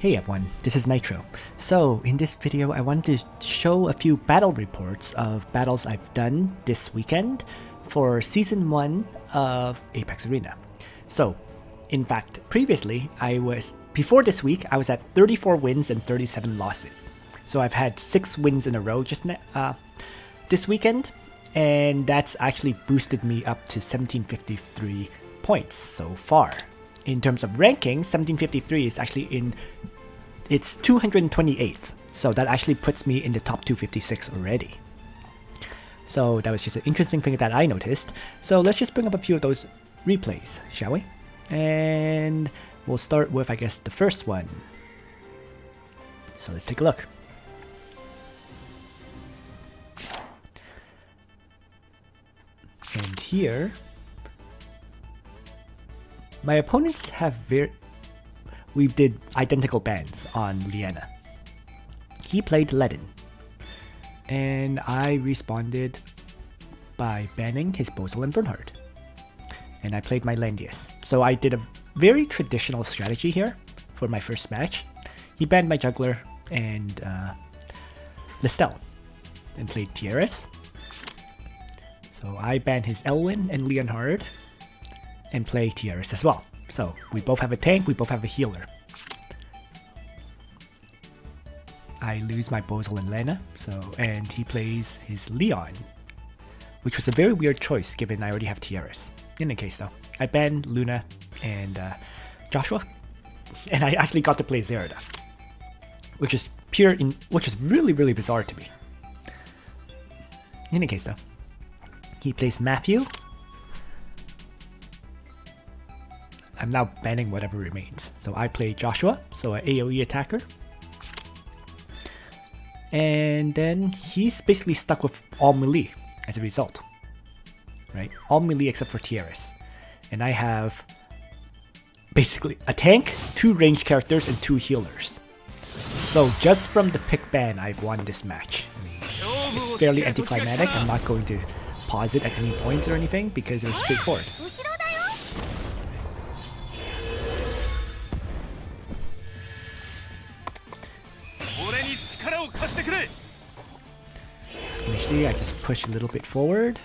Hey everyone, this is Nitro. So in this video I wanted to show a few battle reports of battles I've done this weekend for Season 1 of Apex Arena. So in fact previously before this week I was at 34 wins and 37 losses. So I've had 6 wins in a row this weekend, and that's actually boosted me up to 1753 points so far. In terms of ranking, 1753 is actually it's 228th, so that actually puts me in the top 256 already. So that was just an interesting thing that I noticed. So let's just bring up a few of those replays, shall we? And we'll start with, I guess, the first one. So let's take a look. And here, my opponents have we did identical bans on Liana. He played Ledin, and I responded by banning his Bozel and Bernhardt. And I played my Landius. So I did a very traditional strategy here for my first match. He banned my Juggler and Listel, and played Tiaris. So I banned his Elwyn and Leonhard, and play Tiaris as well. So we both have a tank, we both have a healer. I lose my Bozel and Lena, and he plays his Leon, which was a very weird choice given I already have Tiaris. In any case though, I banned Luna and Joshua, and I actually got to play Zerida, which is really bizarre to me. In any case though, he plays Matthew. I'm now banning whatever remains. So I play Joshua, so an AoE attacker. And then he's basically stuck with all melee as a result. Right? All melee except for Tiaris. And I have basically a tank, 2 ranged characters, and 2 healers. So just from the pick ban, I've won this match. I mean, it's fairly anticlimactic. I'm not going to pause it at any points or anything because it's straightforward. Initially, I just push a little bit forward.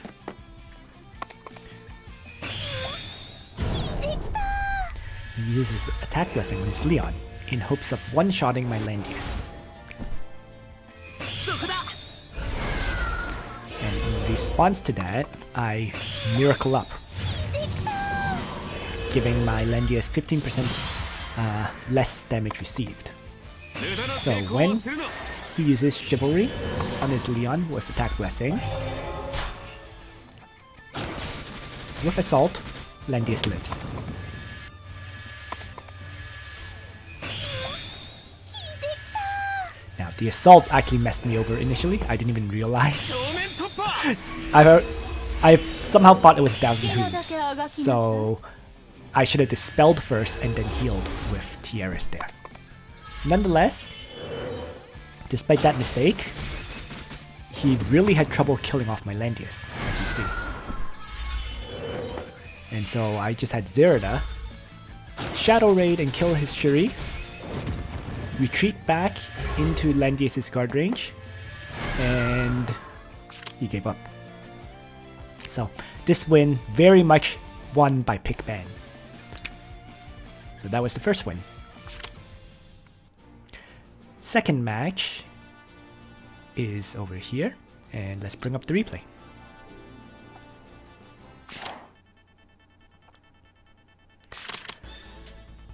He uses attack blessing on his Leon in hopes of one-shotting my Landius. And in response to that, I miracle up, giving my Landius 15% less damage received. So when he uses Chivalry on his Leon with attack blessing, with Assault, Landius lives. Now the Assault actually messed me over initially. I didn't even realize. I somehow thought it was 1,000 hooves, so I should have dispelled first and then healed with Tiaris there. Nonetheless, despite that mistake, he really had trouble killing off my Landius, as you see. And so I just had Zerida Shadow Raid and kill his Shuri, retreat back into Landius' guard range, and he gave up. So this win very much won by pick ban. So that was the first win. Second match is over here, and let's bring up the replay.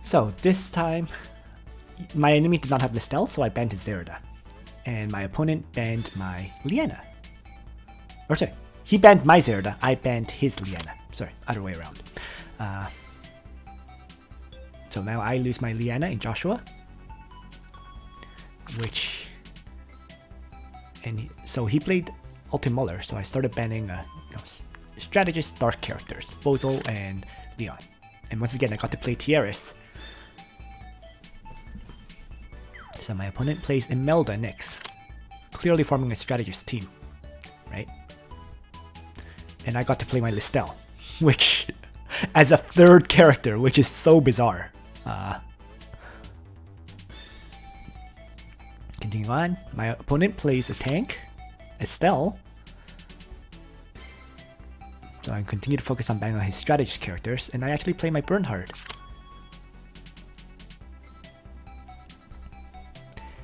So this time, my enemy did not have Listel, so I banned his Zerida, and my opponent banned my Liana. Or sorry, he banned my Zerida, I banned his Liana. Sorry, other way around. So now I lose my Liana in Joshua. So he played Altemuller, so I started banning strategist dark characters, Bozel and Leon. And once again, I got to play Tiaris. So my opponent plays Imelda next, clearly forming a strategist team, right? And I got to play my Listel, which, as a third character, which is so bizarre. Continue on. My opponent plays a tank, Estelle. So I continue to focus on banging on his strategist characters, and I actually play my Bernhardt.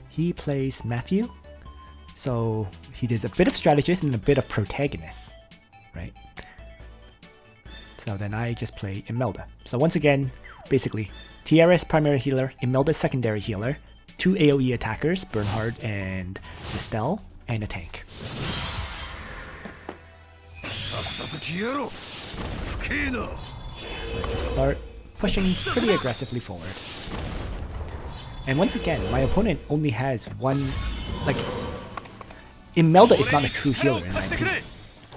He plays Matthew, so he does a bit of strategist and a bit of protagonist, right? So then I just play Imelda. So once again, basically, Tiaris primary healer, Imelda secondary healer, 2 AoE attackers, Bernhardt and Estelle, and a tank. So I just start pushing pretty aggressively forward. And once again, my opponent only has one, like, Imelda is not a true healer in my opinion,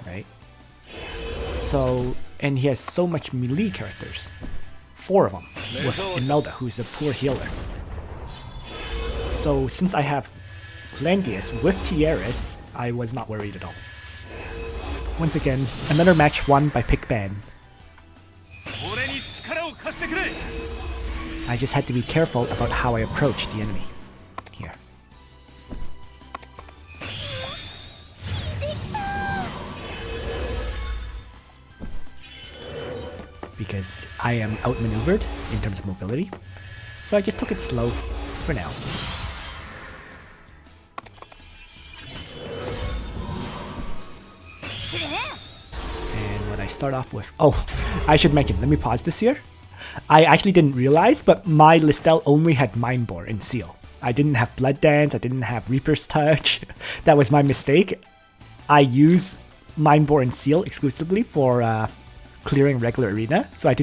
right? So, and he has so much melee characters. 4 of them, with Imelda, who's a poor healer. So since I have Langrisser with Tiaris, I was not worried at all. Once again, another match won by pick ban. I just had to be careful about how I approach the enemy here. Because I am outmaneuvered in terms of mobility, so I just took it slow for now. And what I start off with... Oh, I should mention, let me pause this here. I actually didn't realize, but my Listel only had Mindbore and Seal. I didn't have Blood Dance, I didn't have Reaper's Touch. That was my mistake. I use Mindbore and Seal exclusively for clearing regular arena, so I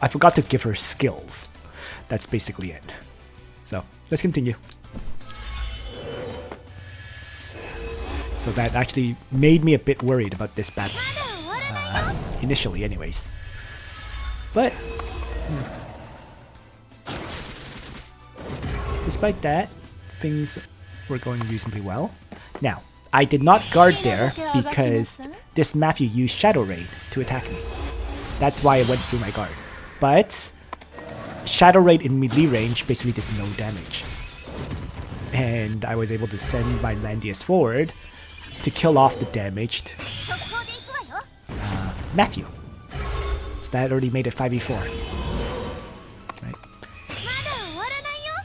forgot to give her skills. That's basically it. So, let's continue. So that actually made me a bit worried about this battle. Initially, anyways. But... despite that, things were going reasonably well. Now, I did not guard there because this Matthew used Shadow Raid to attack me. That's why I went through my guard. But Shadow Raid in melee range basically did no damage. And I was able to send my Landius forward to kill off the damaged Matthew. So that already made it 5v4. Right.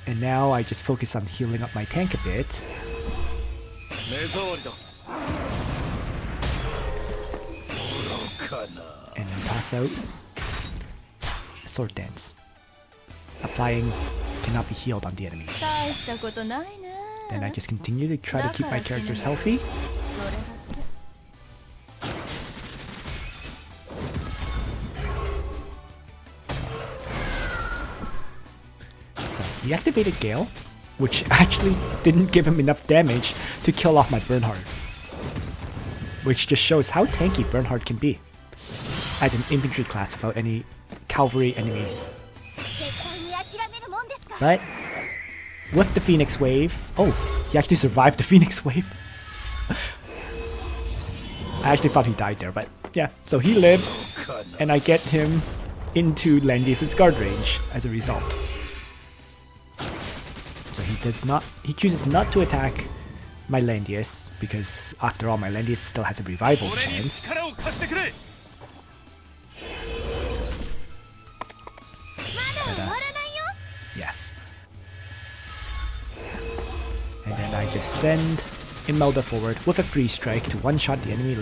And now I just focus on healing up my tank a bit. And then toss out Sword Dance. Applying cannot be healed on the enemies. Then I just continue to try to keep my characters healthy. So he activated Gale, which actually didn't give him enough damage to kill off my Bernhardt. Which just shows how tanky Bernhardt can be as an infantry class without any cavalry enemies. But with the Phoenix Wave... Oh, he actually survived the Phoenix Wave. I actually thought he died there, but yeah. So he lives, and I get him into Landius' guard range as a result. So he chooses not to attack my Landius, because after all, my Landius still has a revival chance. Yeah. And then I just send Imelda forward with a free strike to one-shot the enemy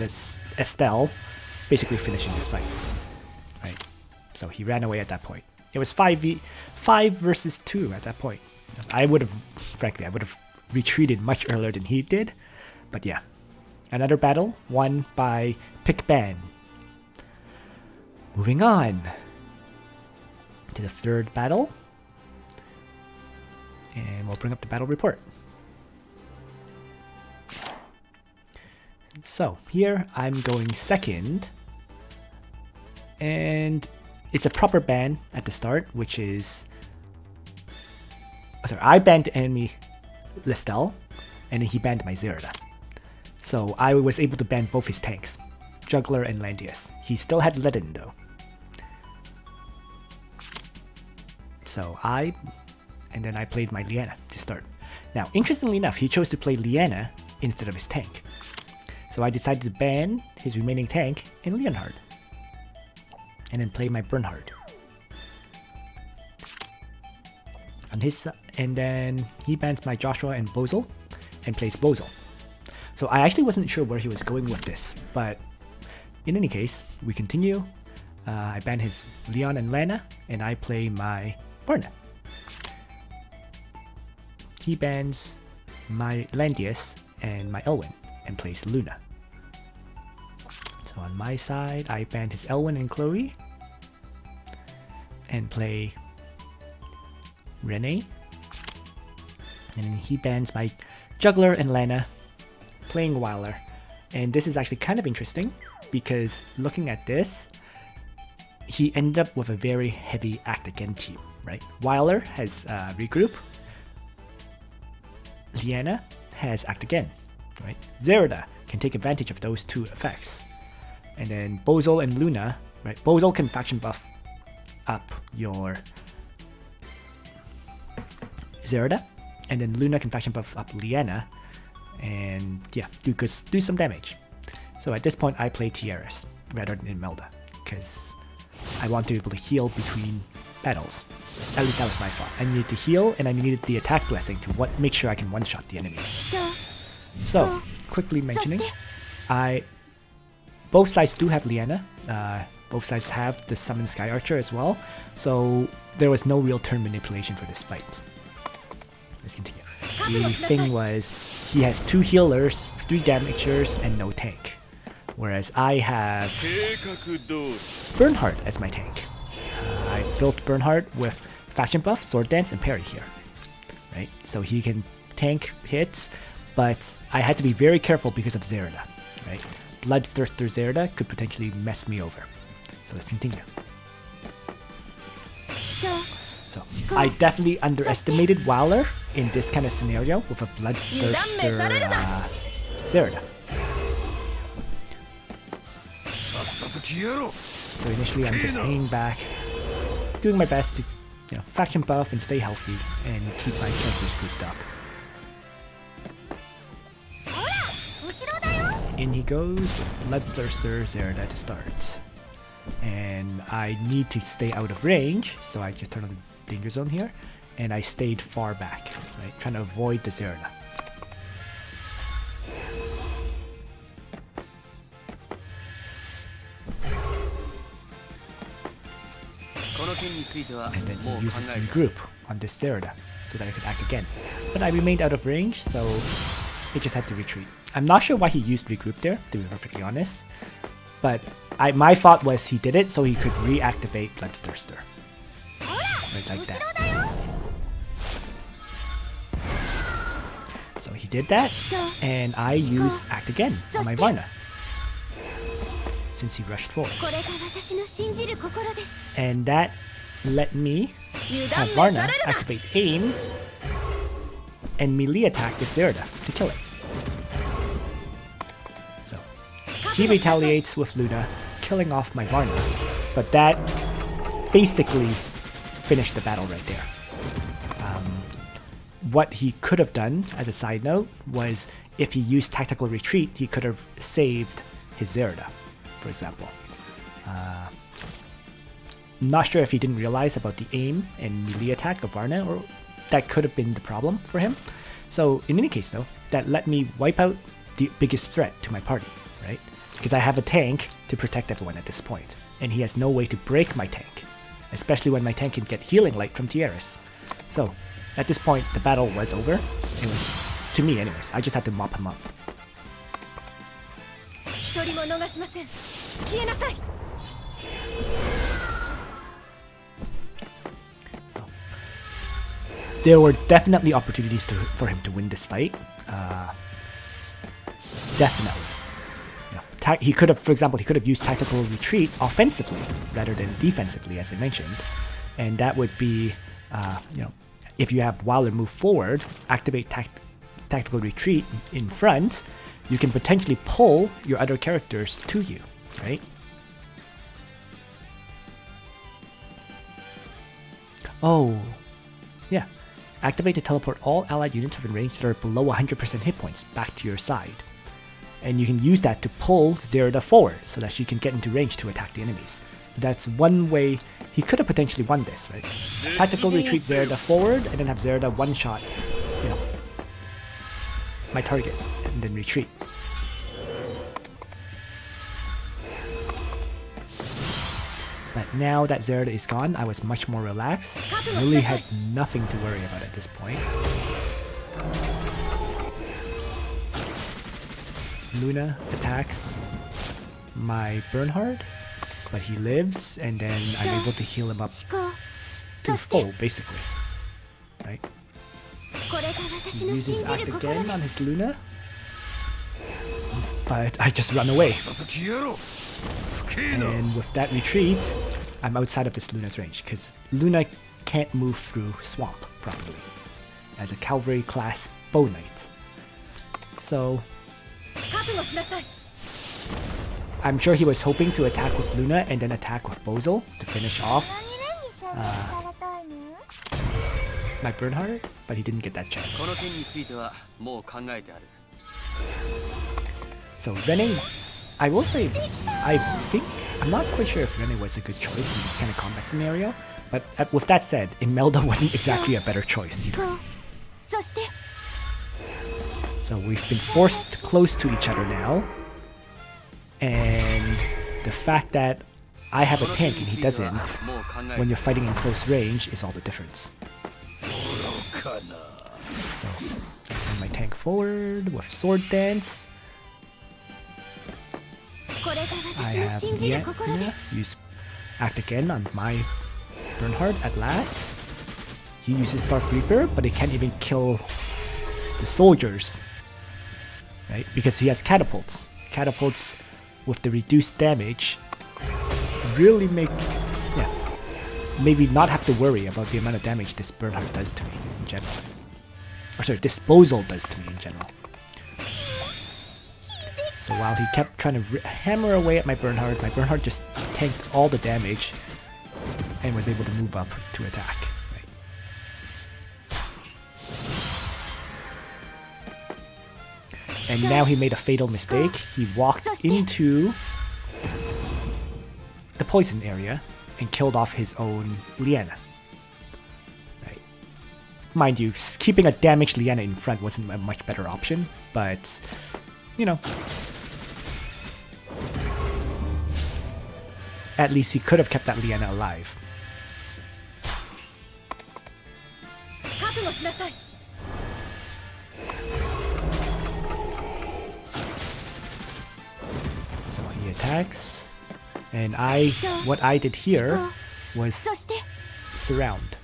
Estelle, basically finishing this fight. Right. So he ran away at that point. It was 5 versus 2 at that point. Frankly, I would have retreated much earlier than he did. But yeah. Another battle won by pick ban. Moving on to the third battle. And we'll bring up the battle report. So here I'm going second, and it's a proper ban at the start, which is... Sorry, I banned the enemy Listel, and then he banned my Zerida. So I was able to ban both his tanks, Juggler and Landius. He still had Ledin though. So and then I played my Liana to start. Now, interestingly enough, he chose to play Liana instead of his tank. So I decided to ban his remaining tank in Bernhardt. And then play my Bernhardt. On his, and then he bans my Joshua and Bozel and plays Bozel. So I actually wasn't sure where he was going with this, but in any case, we continue. I ban his Leon and Lana, and I play my Bernhardt. He bans my Landius and my Elwyn and plays Luna. So on my side, I ban his Elwyn and Chloe and play Renee. And then he bans my Juggler and Lana, playing Wiler. And this is actually kind of interesting because looking at this, he ended up with a very heavy Act Again team, right? Wiler has Regroup. Liana has Act Again, right? Zerida can take advantage of those two effects. And then Bozel and Luna, right? Bozel can faction buff up your Zerida, and then Luna can faction buff up Liana, and yeah, do some damage. So at this point, I play Tiaris rather than Imelda, because I want to be able to heal between battles. At least that was my thought. I needed to heal, and I needed the attack blessing to make sure I can one-shot the enemies. So, quickly mentioning, both sides do have Liana. Both sides have the Summon Sky Archer as well, so there was no real turn manipulation for this fight. Let's continue. The thing was, he has 2 healers, 3 damagers, and no tank. Whereas I have Bernhardt as my tank. I built Bernhardt with faction buff, sword dance, and parry here. Right? So he can tank hits, but I had to be very careful because of Zerida. Right? Bloodthirster Zerida could potentially mess me over. So let's continue. So I definitely underestimated Wiler in this kind of scenario with a Bloodthirster Zerida. So initially I'm just hanging back, doing my best to faction buff and stay healthy and keep my characters grouped up. In he goes with Bloodthirster Zerida to start. And I need to stay out of range, so I just turned on the danger zone here, and I stayed far back, right, trying to avoid the Zerida. And then he uses regroup on this Zerida so that I could act again. But I remained out of range, so it just had to retreat. I'm not sure why he used regroup there, to be perfectly honest. But my thought was he did it so he could reactivate Bloodthirster. Right, like that. So he did that, and I used Act Again on my Varna, since he rushed forward. And that let me have Varna activate Aim and melee attack this Zerida to kill it. So he retaliates with Luna, killing off my Varna, but that basically finished the battle right there. What he could have done, as a side note, was if he used Tactical Retreat, he could have saved his Zerida, for example. Not sure if he didn't realize about the aim and melee attack of Varna, or that could have been the problem for him. So in any case though, that let me wipe out the biggest threat to my party, right? Because I have a tank to protect everyone at this point, and he has no way to break my tank, especially when my tank can get healing light from Tiaris. So at this point, the battle was over. It was, to me anyways, I just had to mop him up. There were definitely opportunities for him to win this fight. Definitely. He could have, for example, he could have used Tactical Retreat offensively rather than defensively, as I mentioned. And that would be, if you have Wiler move forward, activate Tactical Retreat in front, you can potentially pull your other characters to you, right? Oh, yeah. Activate to teleport all allied units within range that are below 100% hit points back to your side. And you can use that to pull Zerida forward so that she can get into range to attack the enemies. That's one way he could have potentially won this, right? Tactical retreat Zerida forward and then have Zerida one-shot, you know, my target and then retreat. But now that Zerida is gone, I was much more relaxed. Really had nothing to worry about at this point. Luna attacks my Bernhardt, but he lives, and then I'm able to heal him up to full, basically. Right? He uses Act again on his Luna, but I just run away. And with that retreat, I'm outside of this Luna's range, because Luna can't move through Swamp properly as a Cavalry class Bow Knight. So I'm sure he was hoping to attack with Luna and then attack with Bozel to finish off my Bernhardt, but he didn't get that chance. So Rene, I will say, I'm not quite sure if Rene was a good choice in this kind of combat scenario, but with that said, Imelda wasn't exactly a better choice either. So we've been forced close to each other now, and the fact that I have a tank and he doesn't, when you're fighting in close range, is all the difference. So I send my tank forward with Sword Dance. I have Liana use Act again on my Bernhardt at last. He uses Dark Reaper, but he can't even kill the soldiers, right? Because he has catapults. Catapults with the reduced damage really make, maybe not have to worry about the amount of damage this Bernhardt does to me in general. Or sorry, this Bozel does to me in general. So while he kept trying to hammer away at my Bernhardt just tanked all the damage and was able to move up to attack. Right. And now he made a fatal mistake. He walked into the poison area and killed off his own Liana. Right. Mind you, keeping a damaged Liana in front wasn't a much better option, but you know, at least he could have kept that Liana alive. So he attacks, and what I did here was surround,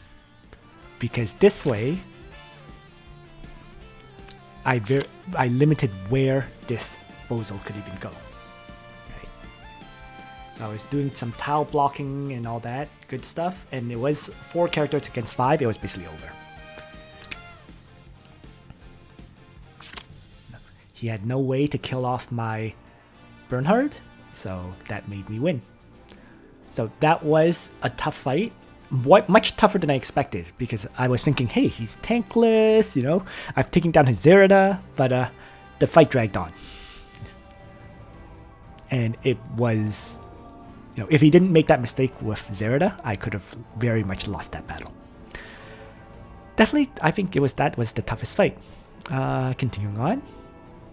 because this way I limited where this Bozel could even go. Right. So I was doing some tile blocking and all that good stuff, and it was 4 characters against 5. It was basically over. He had no way to kill off my Bernhardt, so that made me win. So that was a tough fight. Much tougher than I expected, because I was thinking, hey, he's tankless, you know, I've taken down his Zerida, but the fight dragged on. And it was, you know, if he didn't make that mistake with Zerida, I could have very much lost that battle. Definitely, I think that was the toughest fight. Continuing on.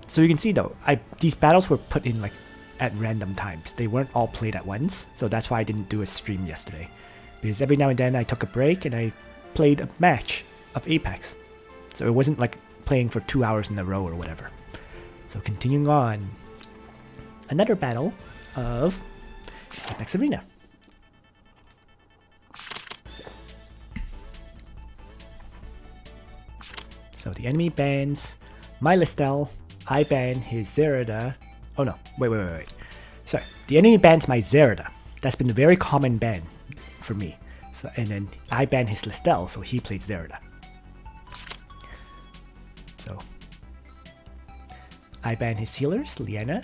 So you can see though, these battles were put in like at random times. They weren't all played at once, so that's why I didn't do a stream yesterday. Because every now and then I took a break and I played a match of Apex. So it wasn't like playing for 2 hours in a row or whatever. So continuing on. Another battle of Apex Arena. So the enemy bans my Listel. I ban his Zerida. Oh no, wait. Sorry. The enemy bans my Zerida. That's been a very common ban for me. So, and then I ban his Listel, so he played Zerida. So I ban his healers, Liana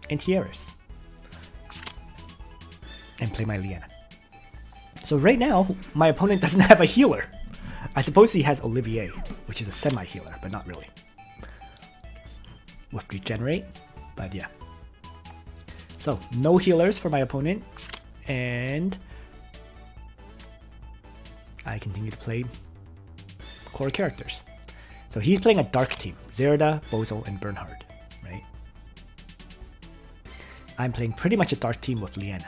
and Tiaris, and play my Liana. So right now, my opponent doesn't have a healer. I suppose he has Olivier, which is a semi-healer, but not really. With Regenerate, but yeah. So, no healers for my opponent, and I continue to play core characters. So he's playing a dark team, Zerida, Bozel, and Bernhardt, right? I'm playing pretty much a dark team with Liana.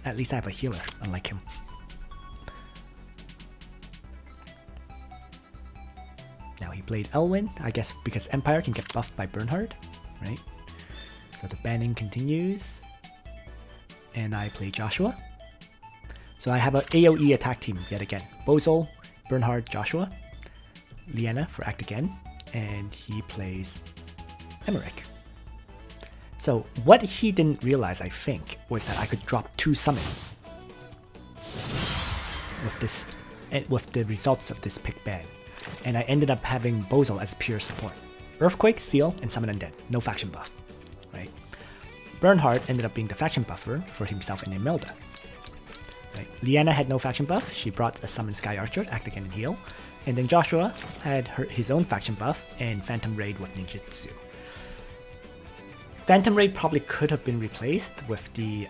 At least I have a healer, unlike him. Now he played Elwyn, I guess because Empire can get buffed by Bernhardt, right? So the banning continues. And I play Joshua. So I have an AoE attack team yet again. Bozel, Bernhardt, Joshua. Liana for Act Again. And he plays Emmerich. So what he didn't realize, I think, was that I could drop 2 summons with the results of this pick ban. And I ended up having Bozel as pure support. Earthquake, Seal, and Summon Undead. No faction buff. Right? Bernhardt ended up being the faction buffer for himself and Imelda. Right? Liana had no faction buff. She brought a Summon Sky Archer, Act Again and Heal. And then Joshua had his own faction buff and Phantom Raid with Ninjutsu. Phantom Raid probably could have been replaced with the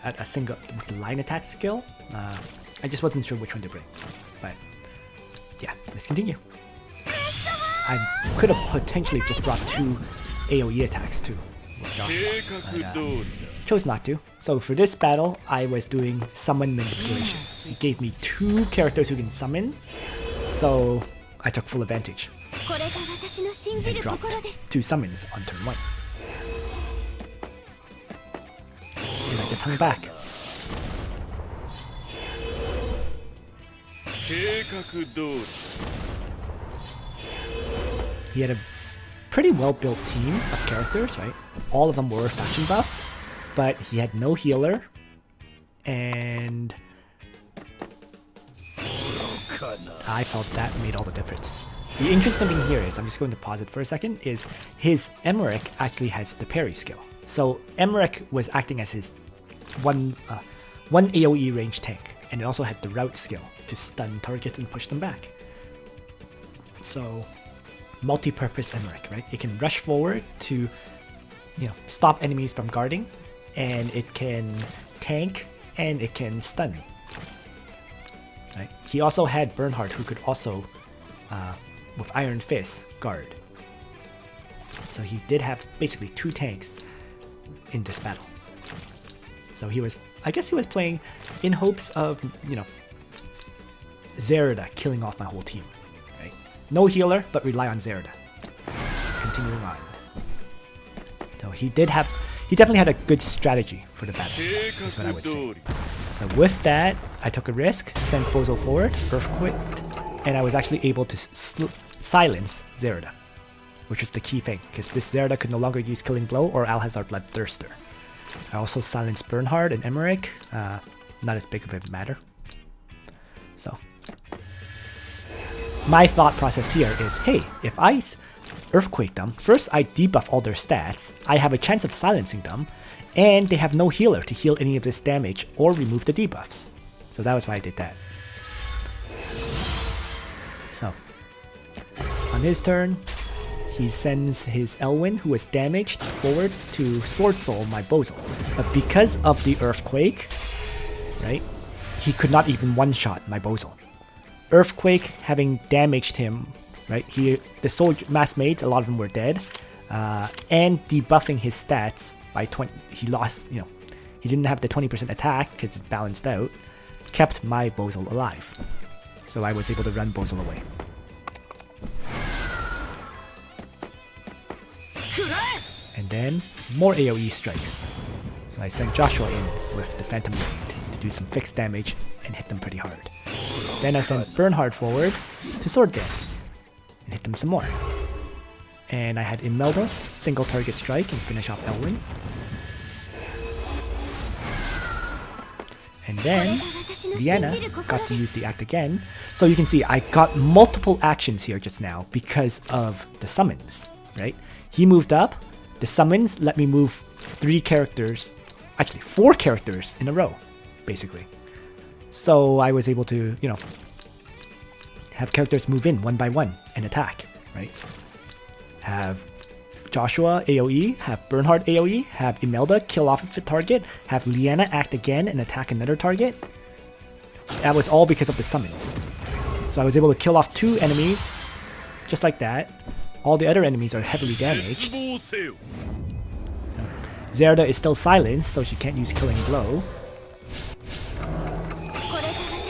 line attack skill. I just wasn't sure which one to bring. But yeah, let's continue. I could have potentially just brought 2 AoE attacks too. But, chose not to. So for this battle, I was doing summon manipulation. It gave me 2 characters who can summon, so I took full advantage and dropped 2 summons on turn 1. And I just hung back. He had a pretty well-built team of characters, right? All of them were faction buff, but he had no healer, and I felt that made all the difference. The interesting thing here is, I'm just going to pause it for a second, is his Emmerich actually has the parry skill. So Emmerich was acting as his one AoE range tank, and it also had the route skill to stun targets and push them back. So multi-purpose Emmerich, right? It can rush forward to, stop enemies from guarding, and it can tank, and it can stun. Right? He also had Bernhardt, who could also, with Iron Fist, guard. So he did have basically 2 tanks in this battle. So I guess he was playing in hopes of, Zerida killing off my whole team. Right? No healer, but rely on Zerida. Continuing on. So he definitely had a good strategy for the battle, is what I would say. So with that, I took a risk, sent Bozel forward, Earthquake, and I was actually able to silence Zerida, which was the key thing, because this Zerida could no longer use Killing Blow or Alhazar Bloodthirster. I also silenced Bernhardt and Emmerich, not as big of a matter. So, my thought process here is, hey, if I Earthquake them, first I debuff all their stats, I have a chance of silencing them, and they have no healer to heal any of this damage or remove the debuffs. So that was why I did that. So, on his turn, he sends his Elwyn, who was damaged, forward to Sword Soul my Bozel. But because of the Earthquake, right, he could not even one-shot my Bozel. Earthquake having damaged him, right, the Soul Mass Maids, a lot of them were dead, and debuffing his stats by 20, he lost, he didn't have the 20% attack because it's balanced out, kept my Bozel alive. So I was able to run Bozel away. And then, more AoE strikes. So I sent Joshua in with the Phantom Raid to do some fixed damage and hit them pretty hard. Then I sent Bernhardt forward to Sword Dance and hit them some more. And I had Imelda single target strike and finish off Elwyn. And then Liana got to use the act again. So you can see I got multiple actions here just now because of the summons, right? He moved up, the summons let me move 4 characters in a row, basically. So I was able to, have characters move in one by one and attack, right? Have Joshua AoE, have Bernhardt AoE, have Imelda kill off of a target, have Liana act again and attack another target. That was all because of the summons. So I was able to kill off 2 enemies, just like that. All the other enemies are heavily damaged. Zerida is still silenced, so she can't use Killing Blow.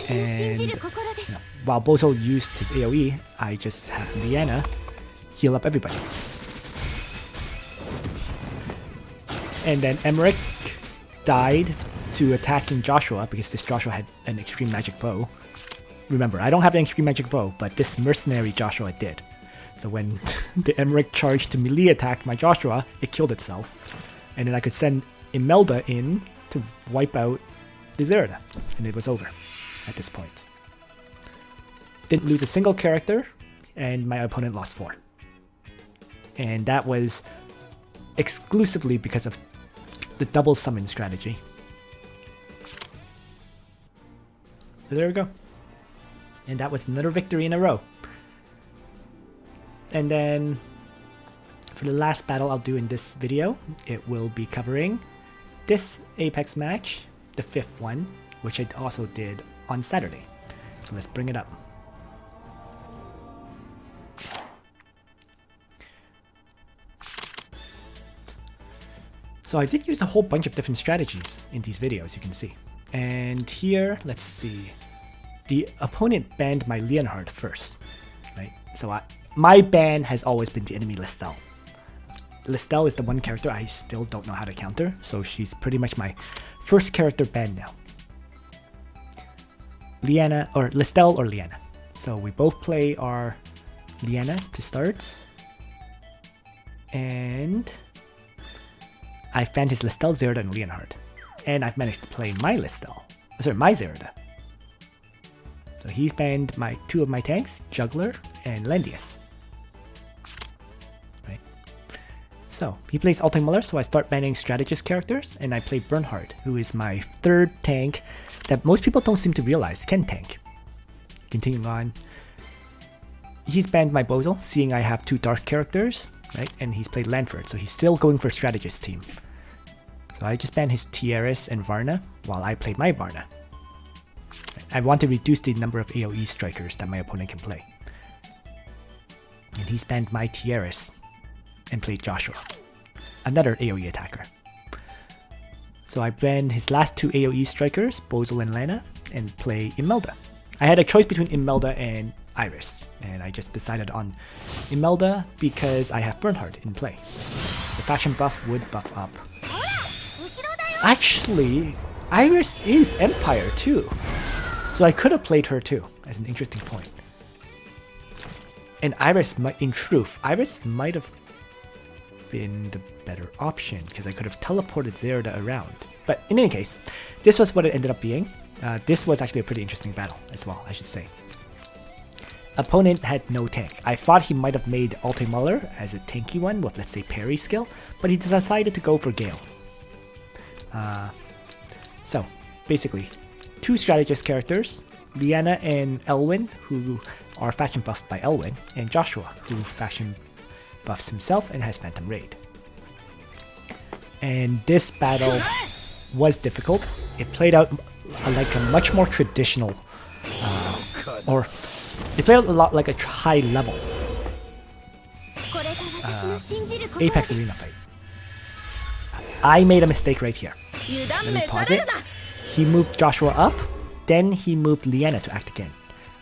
And while Bozel used his AoE, I just have Liana heal up everybody. And then Emmerich died to attacking Joshua because this Joshua had an extreme magic bow. Remember, I don't have an extreme magic bow, but this mercenary Joshua did. So when the Emmerich charged to melee attack my Joshua, it killed itself. And then I could send Imelda in to wipe out the Zerida. And it was over at this point. Didn't lose a single character, and my opponent lost 4. And that was exclusively because of the double summon strategy. So there we go. And that was another victory in a row. And then for the last battle I'll do in this video, it will be covering this Apex match, the 5th one, which I also did on Saturday. So let's bring it up. So I did use a whole bunch of different strategies in these videos, you can see. And here, let's see. The opponent banned my Leonhard first, right? So my ban has always been the enemy Listel. Listel is the one character I still don't know how to counter, so she's pretty much my first character banned now. Liana, or Listel or Liana. So we both play our Liana to start. And I've banned his Listel, Zerida, and Leonhard. And I've managed to play my Listel. Sorry, my Zerida. So he's banned 2 of my tanks, Juggler and Landius. Right. So he plays Altemuller, so I start banning strategist characters, and I play Bernhardt, who is my 3rd tank that most people don't seem to realize can tank. Continuing on. He's banned my Bozel, seeing I have 2 dark characters, right? And he's played Lanford, so he's still going for strategist team. So I just banned his Tiaris and Varna while I played my Varna. I want to reduce the number of AoE strikers that my opponent can play. And he's banned my Tiaris and played Joshua, another AoE attacker. So I banned his last 2 AoE strikers, Bozel and Lana, and play Imelda. I had a choice between Imelda and Iris, and I just decided on Imelda because I have Bernhardt in play. The faction buff would buff up. Actually, Iris is Empire too, so I could have played her too, as an interesting point. And Iris, in truth, Iris might have been the better option, because I could have teleported Zerida around. But in any case, this was what it ended up being. This was actually a pretty interesting battle as well, I should say. Opponent had no tank. I thought he might have made Altemuller as a tanky one with, let's say, parry skill, but he decided to go for Gale. So, basically, 2 strategist characters, Liana and Elwyn, who are faction buffed by Elwyn, and Joshua, who faction buffs himself and has Phantom Raid. And this battle was difficult. It played out like a much more traditional, or it played out a lot like a high level Apex Arena fight. I made a mistake right here. Let me pause it. He moved Joshua up, then he moved Liana to act again.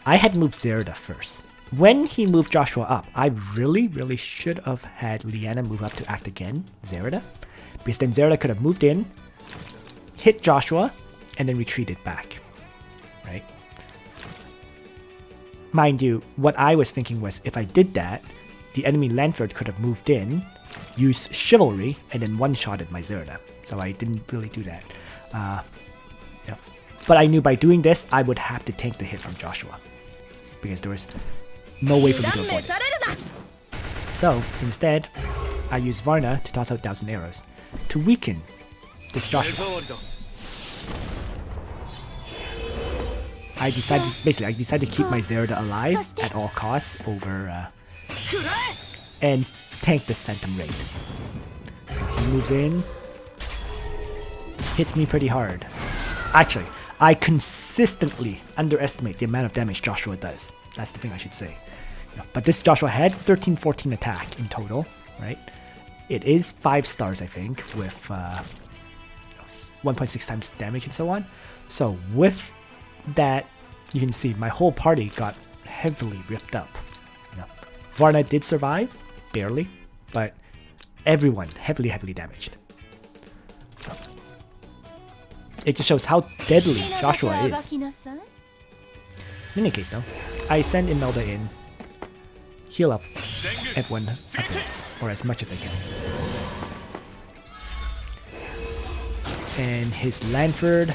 I had moved Zerida first. When he moved Joshua up, I really should have had Liana move up to act again, Zerida, because then Zerida could have moved in, hit Joshua, and then retreated back, right? Mind you, what I was thinking was, if I did that, the enemy Lanford could have moved in, used Chivalry, and then one-shotted my Zerida. So I didn't really do that. Yeah. But I knew by doing this, I would have to tank the hit from Joshua, because there was no way for me to avoid it. So instead, I used Varna to toss out 1,000 arrows to weaken this Joshua. I decided to keep my Zerida alive at all costs over and tank this Phantom Raid. So he moves in, hits me pretty hard. Actually, I consistently underestimate the amount of damage Joshua does. That's the thing I should say. But this Joshua had 13-14 attack in total, right? It is 5 stars, I think, with 1.6 times damage and so on. So with that, you can see my whole party got heavily ripped up. Varna did survive, barely, but everyone heavily damaged. So it just shows how deadly Joshua is. In any case though, I send Imelda in, heal up everyone upwards, or as much as I can. And his Lanford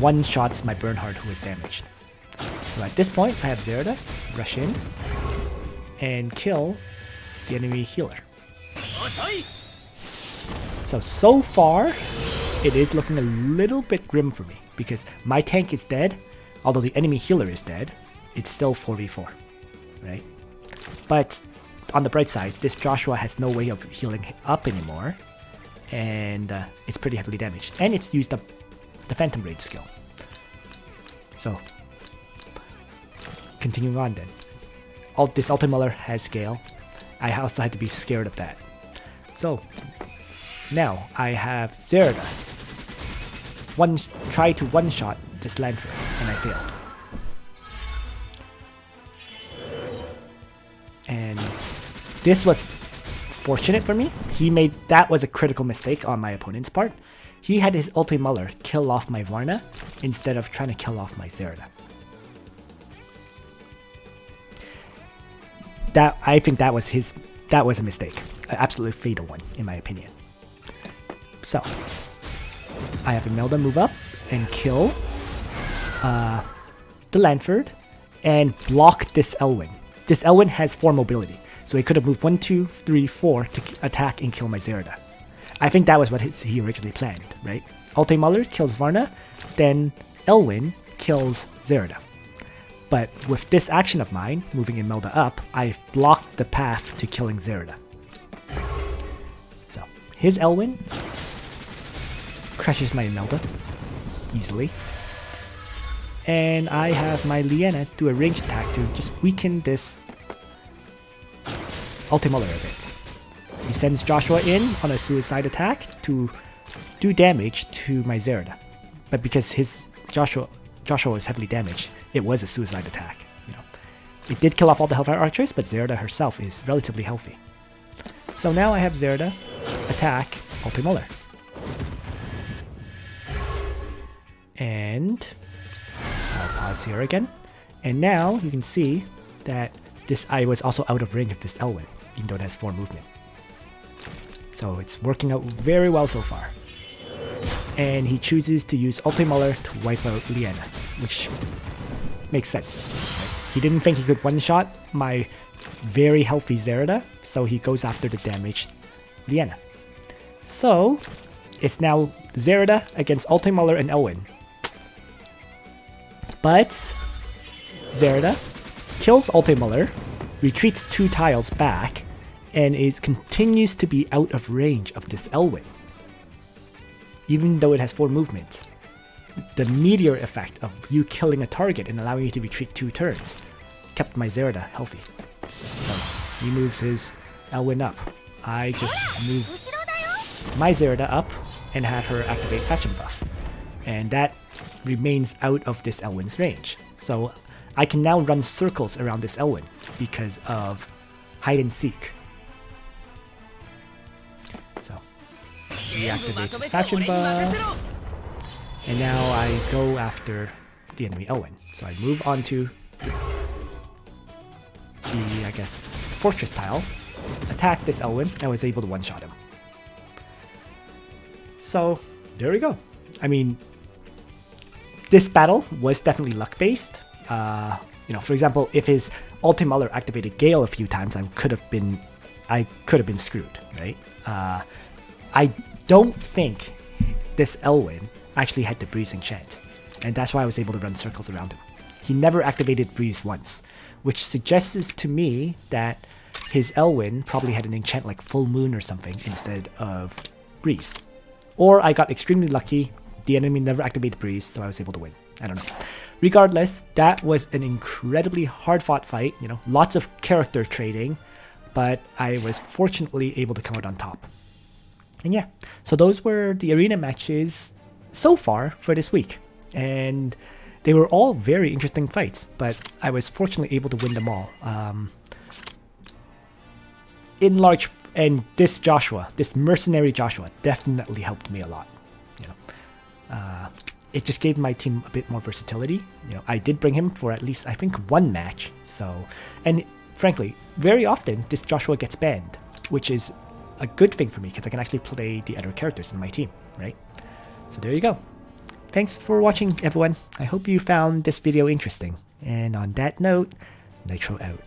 one-shots my Bernhardt, who is damaged. So at this point, I have Zerida rush in and kill the enemy healer. So far, it is looking a little bit grim for me, because my tank is dead, although the enemy healer is dead, it's still 4v4, right? But on the bright side, this Joshua has no way of healing up anymore, and it's pretty heavily damaged. And it's used up the Phantom Raid skill. So, continuing on then. This Altemuller has Gale. I also had to be scared of that. So, now I have Zerida. Try to one-shot this Lanford, and I failed. And this was fortunate for me. That was a critical mistake on my opponent's part. He had his Altemuller kill off my Varna instead of trying to kill off my Zerida. I think that was a mistake. An absolutely fatal one, in my opinion. So, I have Imelda move up and kill the Lanford and block this Elwyn. This Elwyn has 4 mobility, so he could have moved 1, 2, 3, 4 to attack and kill my Zerida. I think that was what he originally planned, right? Altemuller kills Varna, then Elwyn kills Zerida. But with this action of mine, moving Imelda up, I've blocked the path to killing Zerida. So, his Elwyn crushes my Imelda easily. And I have my Liana do a ranged attack to just weaken this Altemuller a bit. He sends Joshua in on a suicide attack to do damage to my Zerida. But because his Joshua was heavily damaged, it was a suicide attack. It did kill off all the Hellfire Archers, but Zerida herself is relatively healthy. So now I have Zerida attack Altemuller. And I'll pause here again. And now you can see that I was also out of range of this Elwyn, even though it has 4 movement. So it's working out very well so far. And he chooses to use Altemuller to wipe out Liana, which makes sense. Right? He didn't think he could one-shot my very healthy Zerida, so he goes after the damaged Liana. So it's now Zerida against Altemuller and Elwyn. But Zerida kills Altemuller, retreats 2 tiles back, and it continues to be out of range of this Elwyn. Even though it has 4 movement. The meteor effect of you killing a target and allowing you to retreat 2 turns kept my Zerida healthy. So he moves his Elwyn up. I just move my Zerida up and have her activate Faction Buff. And that remains out of this Elwyn's range. So I can now run circles around this Elwyn because of hide and seek. So he activates his Faction Buff. And now I go after the enemy Elwyn. So I move onto the, I guess, fortress tile, attack this Elwyn, and I was able to one-shot him. So there we go. I mean, this battle was definitely luck-based. For example, if his Altemuller activated Gale a few times, I could have been screwed, right? I don't think this Elwyn actually had the Breeze Enchant, and that's why I was able to run circles around him. he never activated Breeze once, which suggests to me that his Elwyn probably had an enchant like Full Moon or something instead of Breeze. Or I got extremely lucky, the enemy never activated Breeze, so I was able to win. I don't know. Regardless, that was an incredibly hard-fought fight, you know, lots of character trading, but I was fortunately able to come out on top. And yeah, so those were the arena matches so far for this week. And they were all very interesting fights, but I was fortunately able to win them all. And this Joshua, this mercenary Joshua, definitely helped me a lot. You know, it just gave my team a bit more versatility. You know, I did bring him for at least I think one match. So, and frankly, very often this Joshua gets banned, which is a good thing for me because I can actually play the other characters in my team, right? So there you go. Thanks for watching, everyone. I hope you found this video interesting. And on that note, Nitro out.